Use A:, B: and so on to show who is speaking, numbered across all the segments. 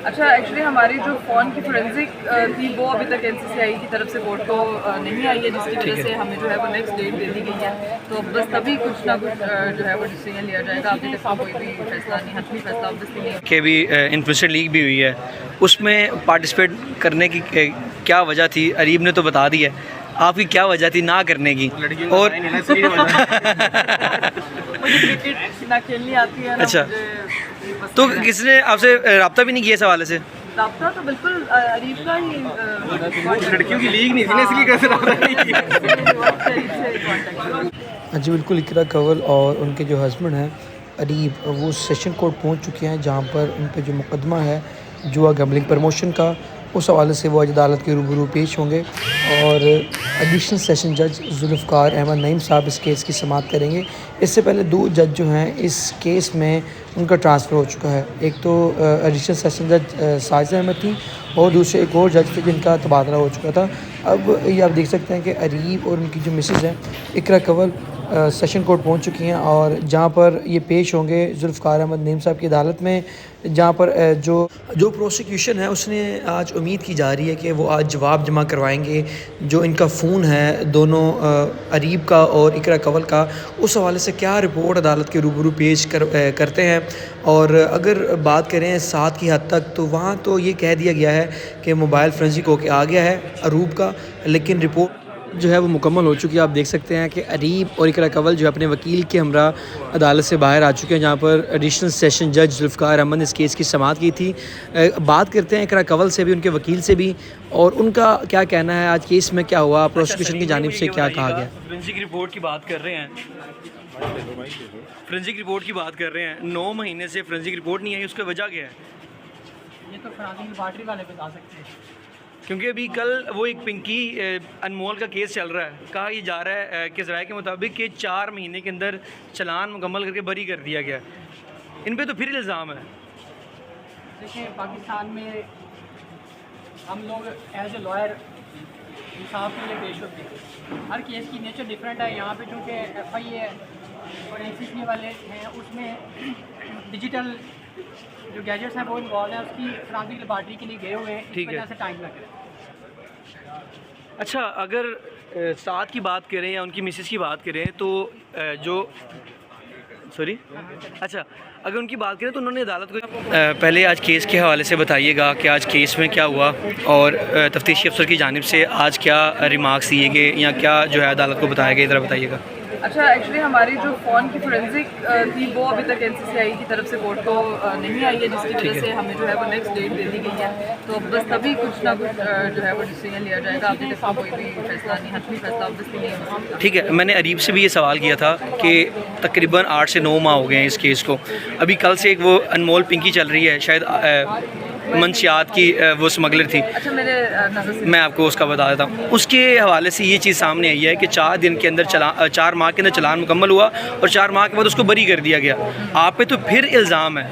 A: अच्छा, एक्चुअली हमारी जो फ़ोन की फोरेंसिक थी वो अभी तक एनसीसीआई की तरफ से कोर्ट को नहीं आई है, जिसकी वजह से हमें जो है वो नेक्स्ट डेट दे दी गई है। तो बस तभी कुछ ना कुछ जो है वो डिसीजन लिया जाएगा। अभी तक कोई भी फैसला नहीं, हतमी फैसला ऑब्वियसली नहीं है।
B: के भी इन्फ्लुएंसर लीग भी हुई है, उसमें पार्टिसिपेट करने की क्या वजह थी? अरीब ने तो बता दी है, आपकी क्या वजह थी ना करने की? और
A: मुझे क्रिकेट ना खेलनी आती है ना।
B: अच्छा,
A: मुझे
B: तो किसने आपसे रब्ता भी नहीं किया इस हवाले से?
A: राब्ता तो बिल्कुल अरीब का ही
C: लड़कियों की लीग नहीं थी ना, इसलिए कैसे रब्ता नहीं किया।
D: जी बिल्कुल, इकरा कंवल और उनके जो हस्बैंड हैं अरीब, वो सेशन कोर्ट पहुंच चुके हैं, जहां पर उन पे जो मुकदमा है जुआ गैम्बलिंग प्रमोशन का, उस हवाले से वो आज अदालत के रूबरू पेश होंगे और एडिशनल सेशन जज जुल्फ़कार अहमद नईम साहब इस केस की समाअत करेंगे। इससे पहले 2 जज जो हैं इस केस में उनका ट्रांसफ़र हो चुका है। एक तो एडिशनल सेशन जज साजिद अहमद थी और दूसरे एक और जज थे जिनका तबादला हो चुका था। अब ये आप देख सकते हैं कि अरीब और उनकी जो मिसेज़ हैं इकरा कंवल सेशन कोर्ट पहुंच चुकी हैं और जहां पर ये पेश होंगे जुल्फ़कार अहमद नईम साहब की अदालत में, जहां पर जो प्रोसिक्यूशन है उसने आज उम्मीद की जा रही है कि वो आज जवाब जमा करवाएंगे। जो इनका फ़ोन है दोनों अरीब का और इकरा कंवल का, उस हवाले से क्या रिपोर्ट अदालत के रूबरू पेश करते हैं। और अगर बात करें 7 की हद तक, तो वहाँ तो ये कह दिया गया है कि मोबाइल फोरेंसिक होके आ गया है अरूब का, लेकिन रिपोर्ट जो है वो मुकम्मल हो चुकी है। आप देख सकते हैं कि अरीब और इकरा कंवल जो अपने वकील के हमरा अदालत से बाहर आ चुके हैं, जहां पर एडिशनल सेशन जज जुल्फ़कार अहमद ने इस केस की समाअत की थी। बात करते हैं इकरा कंवल से भी, उनके वकील से भी, और उनका क्या कहना है आज केस में क्या हुआ, प्रोसिक्यूशन की जानिब से क्या कहा गया।
B: फोरेंसिक रिपोर्ट की बात कर रहे हैं, फोरेंसिक रिपोर्ट की बात कर रहे हैं, 9 महीने से फोरेंसिक रिपोर्ट नहीं आई, उसका वजह क्या है?
A: ये तो फोरेंसिक लैबोरेटरी वाले बता सकते हैं,
B: क्योंकि अभी कल वो एक पिंकी अनमोल का केस चल रहा है, कहा ये जा रहा है किस राय के मुताबिक कि 4 महीने के अंदर चालान मुकम्मल करके बरी कर दिया गया। इन पे तो फिर इल्ज़ाम है।
E: देखिए, पाकिस्तान में हम लोग एज ए लॉयर इंसाफ के लिए पेश होते हैं। हर केस की नेचर डिफरेंट है। यहाँ पे चूँकि FI है और NCC वाले हैं, उसमें डिजिटल जो गैजेट्स हैं वो इन्वॉल्व हैं, उसकी फोरेंसिक लैबोरेटरी के लिए गए हुए हैं, इस वजह से टाइम लग रहा है।
B: अच्छा, अगर 7 की बात करें या उनकी मिसेस की बात करें तो अच्छा, अगर उनकी बात करें तो उन्होंने अदालत को पहले आज केस के हवाले से बताइएगा कि आज केस में क्या हुआ और तफ्तीशी अफसर की जानिब से आज क्या रिमार्क्स दिए गए या क्या जो है अदालत को बताया गया, इधर बताइएगा।
A: अच्छा, एक्चुअली हमारी जो फ़ोन की फोरेंसिक थी वो अभी तक एनसीसीआई की तरफ से कोर्ट को नहीं आई है, जिसकी वजह से हमें जो है वो नेक्स्ट डेट दे दी गई है। तो बस तभी कुछ ना कुछ जो है वो डिसीजन लिया जाएगा। अभी तक कोई भी फैसला नहीं, हतमी फैसला ऑब्वियसली नहीं है।
B: ठीक है, मैंने अरीब से भी ये सवाल किया था कि तकरीबन 8 से 9 माह हो गए हैं इस केस को। अभी कल से एक वो अनमोल पिंकी चल रही है, शायद मंशियात की वो स्मगलर थी।
A: अच्छा, मेरे नज़र से
B: मैं आपको उसका बता देता हूँ। उसके हवाले से ये चीज़ सामने आई है कि 4 दिन के अंदर 4 माह के अंदर चलान मुकम्मल हुआ और 4 माह के बाद उसको बरी कर दिया गया। आप पे तो फिर इल्ज़ाम है,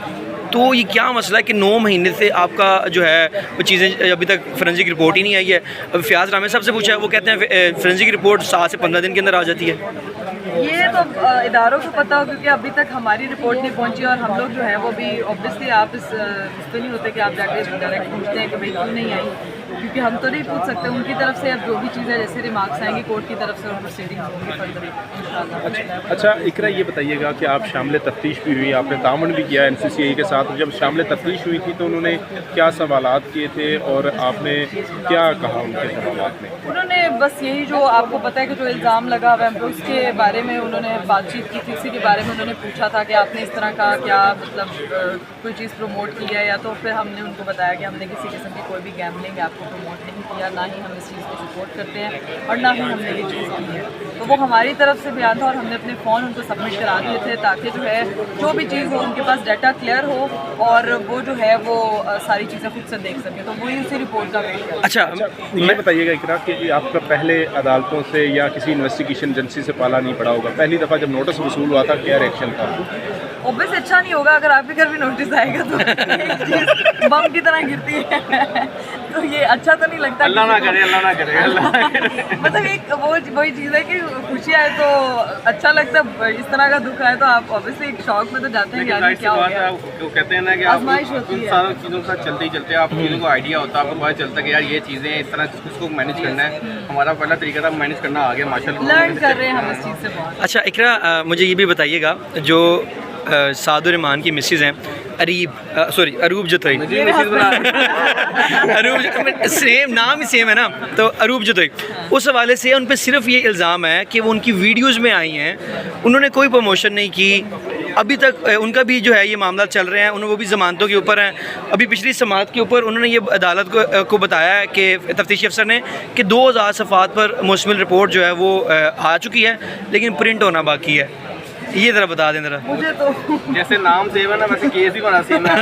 B: तो ये क्या मसला है कि 9 महीने से आपका जो है वो चीज़ें अभी तक फोरेंसिक रिपोर्ट ही नहीं आई है। अब फयाज़ रामे साहब से पूछा है, वो कहते हैं फोरेंसिक रिपोर्ट 7 से 15 दिन के अंदर आ जाती है।
A: ये तो इदारों को पता हो, क्योंकि अभी तक हमारी रिपोर्ट नहीं पहुंची और हम लोग जो है वो भी ऑब्वियसली आप इस पे नहीं होते कि आप जाके डायरेक्ट पूछते हैं कि भाई क्यों नहीं आई, क्योंकि हम तो नहीं पूछ सकते उनकी तरफ से। अब जो भी चीज़ें जैसे रिमार्क्स आएंगी कोर्ट की तरफ से और प्रोसीडिंग होगी फर्दर इंशाल्लाह।
C: अच्छा इकरा, ये बताइएगा कि आप शामिल तफ्तीश भी हुई, आपने तामन भी किया NCCI के साथ। जब शामिल तफ्तीश हुई थी तो उन्होंने क्या सवालात किए थे और आपने क्या कहा उनके सवालात में?
A: उन्होंने बस यही जो आपको पता है कि जो इल्ज़ाम लगा हुआ है उसके बारे में उन्होंने बातचीत की थी। इसी के बारे में उन्होंने पूछा था कि आपने इस तरह का क्या मतलब कोई चीज़ प्रमोट की है, या तो फिर हमने उनको बताया कि हमने किसी किस्म की कोई भी गैम्बलिंग आपको प्रमोट नहीं किया, ना ही हम इस चीज़ को सपोर्ट करते हैं और ना ही हमने ये चीज़ की है। तो वो हमारी तरफ से बयान था और हमने अपने फ़ोन उनको सबमिट करा दिए थे ताकि जो है जो भी चीज़ हो उनके पास डाटा क्लियर हो और वो जो है वो सारी चीज़ें खुद से देख सकें। तो वही उसी रिपोर्ट का वेट है।
B: अच्छा,
C: ये बताइएगा इकरा कि आपका पहले अदालतों से या किसी इन्वेस्टिगेशन एजेंसी से पाला नहीं पड़ा होगा, पहली दफ़ा जब नोटिस वसूल हुआ था क्या रिएक्शन था?
A: ऑब्वियस अच्छा नहीं होगा अगर आपके घर भी नोटिस आएगा तो एक चीज़ बम की तरह गिरती है तो ये अच्छा तो नहीं लगता।
C: अल्लाह ना करे, अल्लाह ना करे, अल्लाह ना करे।
A: मतलब एक वही चीज़ है कि खुशी आए तो अच्छा लगता है, इस तरह का दुख आए तो आप ऑब्वियसली एक शौक में तो जाते हैं कि यार क्या हो गया।
C: तो कहते हैं ना कि
A: आजमाइश
C: आप
A: होती
C: उन
A: है।
C: सारी चीज़ों के साथ चलते ही चलते आप चीज़ों को आइडिया होता है, आपको पता चलता है कि यार ये चीज़ें इस तरह इसको मैनेज करना है। हमारा पहला तरीका था मैनेज करना आ गया माशाल्लाह।
A: लर्न कर रहे हैं हम इस चीज़ से बहुत।
B: अच्छा इकरा, मुझे ये भी बताइएगा जो सादुर रहमान की मिसेज़ हैं अरूब जोतोई, अरूब सेम नाम ही सेम है ना, तो अरूब जोतोई, उस हवाले से उन पे सिर्फ ये इल्ज़ाम है कि वो उनकी वीडियोज़ में आई हैं, उन्होंने कोई प्रमोशन नहीं की अभी तक। उनका भी जो है ये मामला चल रहे हैं, उन्होंने वो भी ज़मानतों के ऊपर हैं। अभी पिछली समाअत के ऊपर उन्होंने ये अदालत को बताया है कि तफ्तीशी अफसर ने कि 2000 सफ़ात पर मुश्तमिल रिपोर्ट जो है वो आ चुकी है, लेकिन प्रिंट होना बाकी है। ये ज़रा बता दें ज़रा।
A: मुझे तो
C: जैसे नाम सेम है ना वैसे केस भी बना सेम है।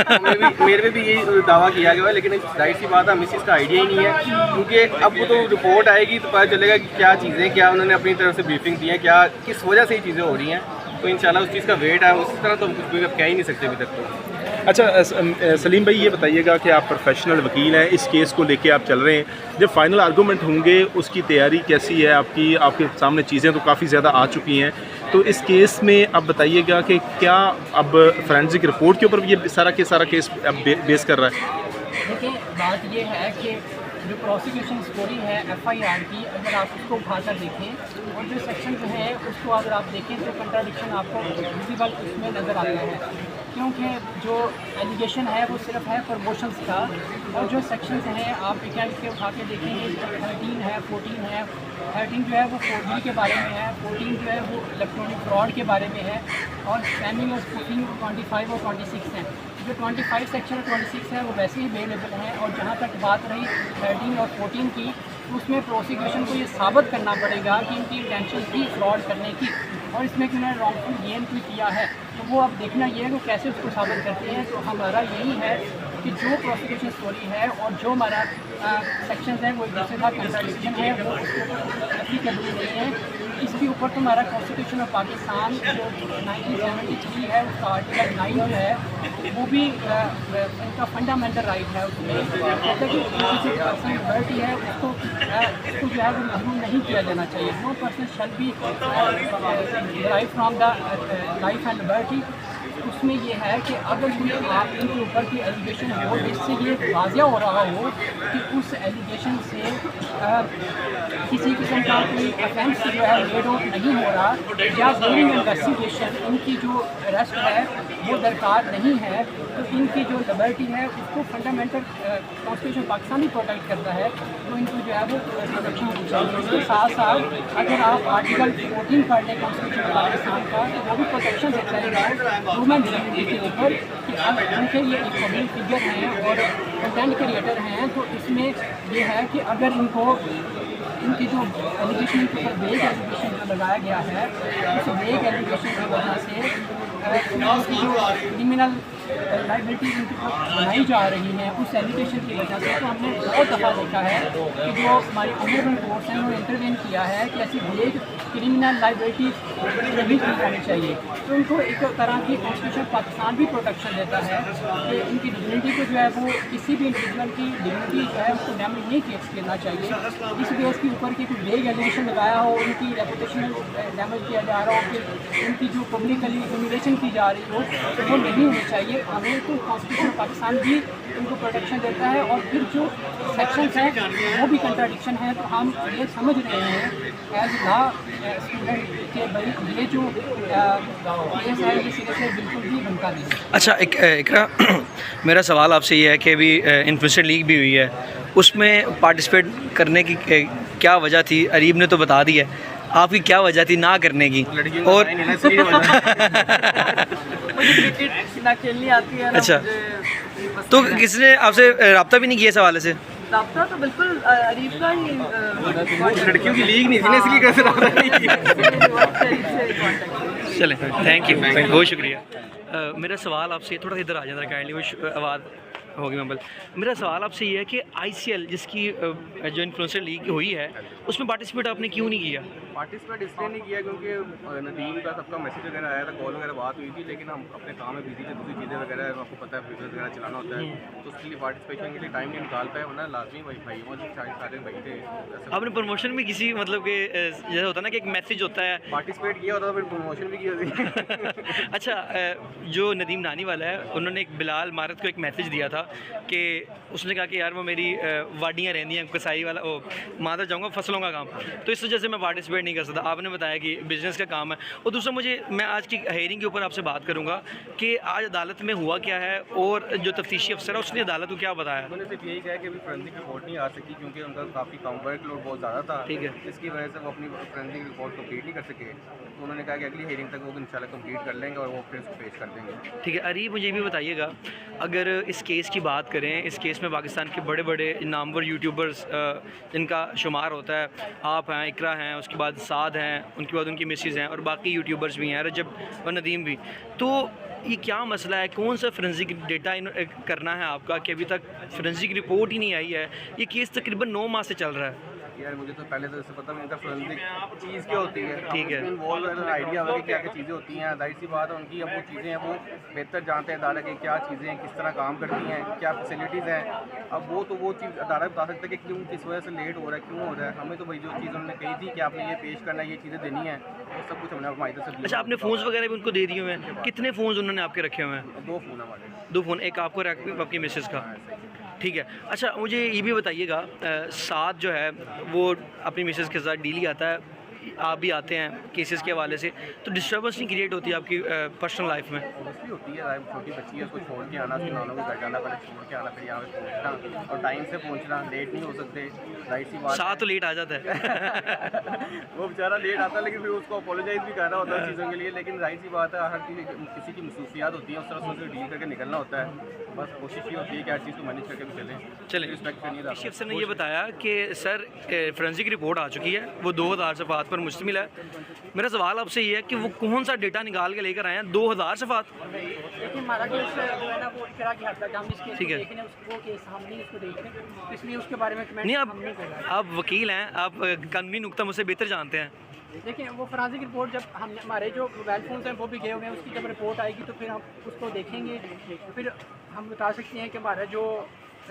C: मेरे पे भी यही दावा किया गया है, लेकिन जाहिर सी बात है मिसिस का आइडिया ही नहीं है, क्योंकि अब वो तो रिपोर्ट आएगी तो पता चलेगा कि क्या चीज़ें, क्या उन्होंने अपनी तरफ से ब्रीफिंग दी है, क्या किस वजह से ये चीज़ें हो रही हैं। तो इंशाल्लाह उस चीज़ का वेट है, उसी तरह तो हम कुछ भी कह ही नहीं सकते अभी तक तो। अच्छा सलीम भाई, ये बताइएगा कि आप प्रोफेशनल वकील हैं, इस केस को लेके आप चल रहे हैं, जब फाइनल आर्गूमेंट होंगे उसकी तैयारी कैसी है आपकी? आपके सामने चीज़ें तो काफ़ी ज़्यादा आ चुकी हैं, तो इस केस में आप बताइएगा कि क्या अब फोरेंसिक रिपोर्ट के ऊपर ये सारा केस अब बेस कर रहा है?
E: देखिए बात ये है कि जो प्रोसिक्यूशन स्टोरी है FIR की, अगर आप उसको उठाकर देखें और जो सेक्शन जो है उसको अगर आप देखें तो कंट्राडिक्शन आपको विजिबल उसमें नज़र आता है, क्योंकि जो एलिगेशन है वो सिर्फ है प्रमोशंस का, और जो सेक्शंस हैं आप वीकेंड के उठा के देखेंगे 13 है, 14 है। 13 जो है वो फोर्जरी के बारे में है, 14 जो है वो इलेक्ट्रॉनिक फ्रॉड के बारे में है, और स्पैमिंग और स्पूफिंग 25 और 26 हैं। जो 25 सेक्शन और 26 है वो वैसे ही अवेलेबल हैं, और जहाँ तक बात रही 13 और 14 की, उसमें प्रोसिक्यूशन को ये साबित करना पड़ेगा कि इनकी इंटेंशन थी फ्रॉड करने की, और इसमें कि उन्होंने रॉन्गफुल गेन भी किया है। तो वो अब देखना ये है कि कैसे उसको साबित करते हैं। तो हमारा यही है कि जो प्रोसिक्यूशन स्टोरी है और जो हमारा सेक्शंस हैं वो एक दूसरे का कंट्राडिक्शन है, वो एप्लीकेबल नहीं है। इसके ऊपर तो हमारा कॉन्स्टिट्यूशन ऑफ पाकिस्तान जो 1973 है उसका आर्टिकल 9 जो है वो भी इनका फंडामेंटल राइट है, उसमें कहते हैं कि किसी पर्सन लिबर्टी है उसको जो है वो महरूम नहीं किया जाना चाहिए। No person shall be derive from the life and liberty. उसमें ये है कि अगर कोई आप इनके ऊपर की एलिगेशन हो जिससे ये वाज़िया हो रहा हो कि उस एलिगेशन से किसी किस्म का कोई अफेंस जो है मेड आउट नहीं हो रहा, या ड्यूरिंग इन्वेस्टिगेशन इनकी जो अरेस्ट है वो दरकार नहीं है, तो इनकी जो लिबर्टी है उसको फंडामेंटल कॉन्स्टिट्यूशन पाकिस्तान ही प्रोटेक्ट करता है, तो इनको जो है वो प्रोटेक्शन होनी चाहिए। इसके साथ साथ अगर आप आर्टिकल 14 पढ़ लें कॉन्स्टिट्यूशन पाकिस्तान का, तो वो भी प्रोटेक्शन देता है ह्यूमन डिग्निटी के ऊपर कि अब उनके ये एक पब्लिक फिगर हैं और कंटेंट क्रिएटर हैं, तो इसमें ये है कि अगर इनको इनकी जो एलिगेशन के ऊपर वेग एलिगेशन जो लगाया गया है, उस वेग एलिगेशन की वजह से जो क्रिमिनल लाइबिलिटी इनके ऊपर बनाई जा रही हैं उस एलिगेशन की वजह से, तो हमने बहुत दफ़ा देखा है कि जो हमारी ऑनरेबल कोर्ट्स हैं उन्होंने इंटरवेन किया है कि ऐसी वेग क्रिमिनल लाइबिलिटी नहीं की जानी चाहिए। तो उनको एक तरह की कॉन्स्टिट्यूशन पाकिस्तान भी प्रोटेक्शन देता है कि इनकी डिग्निटी को जो है वो किसी भी इंडिविजुअल की डिग्निटी जो है उसको डैमेज नहीं करना चाहिए। इस बेस के ऊपर की कोई वेग एलिगेशन लगाया हो, उनकी रेपुटेशन डैमेज किया जा रहा हो, कि उनकी जो पब्लिकली ह्यूमिलेशन की जा रही हो, तो वो नहीं होनी चाहिए। हमें तो कॉन्स्टिट्यूशन पाकिस्तान भी उनको प्रोटेक्शन देता है, और फिर जो सेक्शंस हैं वो भी कंट्राडिक्शन है। तो हम ये समझ रहे हैं एज लॉ स्टूडेंट के भाई ये जो केस है ये सिरे से बिल्कुल भी बनता नहीं है।
B: अच्छा इकरा, मेरा सवाल आपसे ये है कि अभी इन्फ्लुएंसर लीग भी हुई है, उसमें पार्टिसिपेट करने की क्या वजह थी? अरीब ने तो बता दी है, आपकी क्या वजह थी ना करने की? और
A: क्रिकेट ना खेलनी आती है ना।
B: अच्छा, तो किसने आपसे रब्ता भी नहीं किया इस हवाले से?
A: रब्ता तो बिल्कुल अरीब का ही
C: लड़कियों की लीग नहीं थी ना, इसलिए कैसे रब्ता नहीं किया।
B: चलें, थैंक यू, बहुत शुक्रिया। मेरा सवाल आपसे थोड़ा इधर आ जाता है काइंडली, वो आवाज़ होगी मुकम्मल। मेरा सवाल आपसे ये है कि ICL जिसकी जो इन्फ्लुएंसर लीग हुई है उसमें पार्टिसिपेट आपने क्यों नहीं किया?
C: पार्टिसिपेट इसलिए नहीं किया क्योंकि नदीम का सबका मैसेज वगैरह आया था, कॉल वगैरह बात हुई थी, लेकिन हम अपने काम में बिजी थे, दूसरी चीज़ें वगैरह आपको पता है बिजनेस वगैरह चलाना होता है, तो उसके लिए पार्टिसिपेशन के लिए टाइम नहीं निकाल पाए, वरना लाजमी भाई सारे भाई थे।
B: आपने प्रमोशन में किसी मतलब कि जैसे होता है ना कि एक मैसेज होता है।
C: पार्टिसिपेट किया होता, फिर प्रमोशन भी किया थी।
B: अच्छा, जो नदीम नानी वाला है उन्होंने एक बिलाल मारत को एक मैसेज दिया था कि उसने कहा कि यार वो मेरी वाडियाँ रहती हैं कसाई वाला, वो माता जाऊँगा फसलों का काम, तो इस वजह से मैं पार्टिसिपेट नहीं कर सकता। आपने बताया कि बिज़नेस का काम है। और दूसरा मैं आज की हेयरिंग के ऊपर आपसे बात करूँगा कि आज अदालत में हुआ क्या है और जो तफ्तीशी अफसर है उसने अदालत को क्या बताया?
C: उन्होंने सिर्फ यही कहा कि अभी फोरेंसिक रिपोर्ट नहीं आ सकी क्योंकि उनका काफ़ी काम वर्कलोड बहुत ज़्यादा था,
B: ठीक है,
C: इसकी वजह से वो अपनी फोरेंसिक रिपोर्ट कंप्लीट नहीं कर सके, तो उन्होंने कहा कि अगली हेयरिंग तक वो इंशाल्लाह कंप्लीट कर लेंगे और वो फिर उसको पेश कर देंगे।
B: ठीक है। अरीब, मुझे भी बताइएगा, अगर इस केस की बात करें, इस केस में पाकिस्तान के बड़े बड़े नामवर यूट्यूबर्स जिनका शुमार होता है, आप हैं, इकरा हैं, उसके बाद साद हैं, उनके बाद उनकी मिसेज़ हैं और बाकी यूट्यूबर्स भी हैं, रजब और नदीम भी, तो ये क्या मसला है? कौन सा फोरेंसिक डेटा करना है आपका कि अभी तक फोरेंसिक रिपोर्ट ही नहीं आई है? ये केस तकरीबन 9 माह से चल रहा है।
C: यार मुझे तो पहले तो इससे पता नहीं था फोरेंसिक चीज़ क्या होती है,
B: ठीक है,
C: इन्वॉल्व आइडिया होगा कि क्या क्या चीज़ें होती हैं, जाहिर सी बात है उनकी अब वो चीज़ें हैं वो बेहतर जानते हैं अदालत की क्या चीज़ें हैं, किस तरह काम करती हैं, क्या फैसिलिटीज़ हैं। अब वो चीज़ अदालत बता सकते हैं कि क्यों, किस वजह से लेट हो रहा है, क्यों हो रहा है। हमें तो भाई जो चीज़ उन्होंने कही थी कि आपने ये पेश करना है, ये चीज़ें देनी है, वो सब कुछ हमने हमारी तरफ से।
B: अच्छा, आपने फ़ोन्स वगैरह भी उनको दे दिए हुए हैं? कितने फ़ोन्स उन्होंने आपके रखे हुए हैं?
C: 2 फ़ोन हमारे।
B: 2 फ़ोन, एक आपको आपकी मिसेज़ का, ठीक है। अच्छा, मुझे ये भी बताइएगा, साथ जो है वो अपनी मिसेज़ के साथ डेली आता है, आप भी आते हैं केसेस के हवाले से, तो डिस्टर्बेंस नहीं क्रिएट होती है आपकी पर्सनल लाइफ में?
C: ऑब्वियसली होती है, छोटी बच्ची है, उसको छोड़ के आना, उसके नानों को घर जाना, पहले छोड़ के आना, फिर यहाँ पे पहुँचना और टाइम से पहुँचना, लेट नहीं हो सकते, जाहिर सी बात।
B: साथ तो लेट आ जाता है।
C: वो बेचारा लेट आता है, लेकिन फिर उसको अपोलोजाइज भी करना होता है चीज़ों के लिए, लेकिन जाहिर सी बात है हर किसी की मसरूफियात होती है, उस तरह से उसे डील करके निकलना होता है। बस कोशिश ये होती है कि हर चीज़ को मैनेज करके भी चलें। रिस्पेक्ट करनी है।
B: अफसर ने ये बताया कि सर फोरेंसिक रिपोर्ट आ चुकी है, वो 2000 सफ़ात पर मुश्तमिल है। मेरा सवाल आपसे ये है कि वो कौन सा डेटा निकाल के लेकर आए हैं? 2000 सफ़ात?
E: देखिए, हमारा केस जो है ना वो इकरा की हद तक हम इस केस
B: ठीक है,
E: देख रहे हैं, वो केस हम नहीं इसको देख रहे हैं, इसलिए उसके बारे में कमेंट
B: नहीं।
E: हम नहीं कर रहे हैं।
B: आप वकील हैं, आप कानूनी नुक्ता मुझसे बेहतर जानते हैं।
E: देखिए, वो फोरेंसिक रिपोर्ट जब हम हमारे जो मोबाइल फ़ोन्स हैं वो भी गए हुए हैं, उसकी जब रिपोर्ट आएगी तो फिर हम उसको देखेंगे, फिर हम बता सकते हैं कि हमारा जो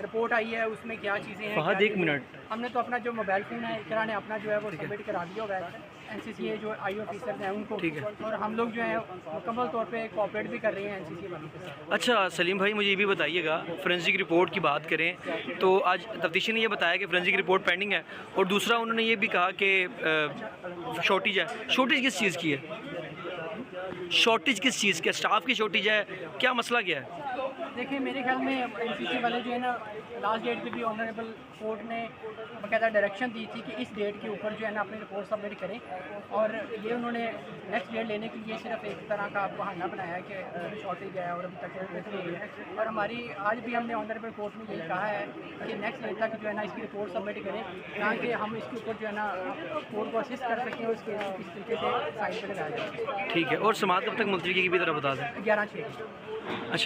E: रिपोर्ट आई है उसमें क्या चीज़ें हैं।
B: फहद, 1 मिनट,
E: हमने तो अपना जो मोबाइल फ़ोन है, इकरा ने अपना जो है वो सबमिट करा दिया होगा NCCA जो आई ऑफिसर हैं उनको,
B: ठीक है,
E: और हम लोग जो है मुकम्मल तौर पे कोऑपरेट भी कर रहे हैं NCCA वालों के साथ।
B: अच्छा सलीम भाई, मुझे ये भी बताइएगा, फोरेंसिक रिपोर्ट की बात करें तो आज तफ्तीशी ने ये बताया कि फोरेंसिक रिपोर्ट पेंडिंग है, और दूसरा उन्होंने ये भी कहा कि शॉर्टेज है। शॉर्टेज किस चीज़ की है? शॉर्टेज किस चीज़ की? स्टाफ की शॉर्टेज है? क्या मसला क्या है?
E: देखिए, मेरे ख्याल में NCC वाले जो है ना, लास्ट डेट पे भी ऑनरेबल कोर्ट ने बाकायदा डायरेक्शन दी थी कि इस डेट के ऊपर जो है ना अपनी रिपोर्ट सबमिट करें, और ये उन्होंने नेक्स्ट डेट लेने के लिए सिर्फ एक तरह का बहाना बनाया है कि शॉर्टेज है और अभी तक नहीं है। और हमारी आज भी हमने ऑनरेबल कोर्ट में यही कहा है कि नेक्स्ट डेट तक जो है ना इसकी रिपोर्ट सबमिट करें, ताकि हम इसके ऊपर जो है ना कोर्ट को असिस्ट कर सकें और इसके किस तरीके से साइड पर लगाया जाए।
B: ठीक है, और समाज कब तक मुलतवी की भी तरह बता दें?
E: 11/6।
B: अच्छा।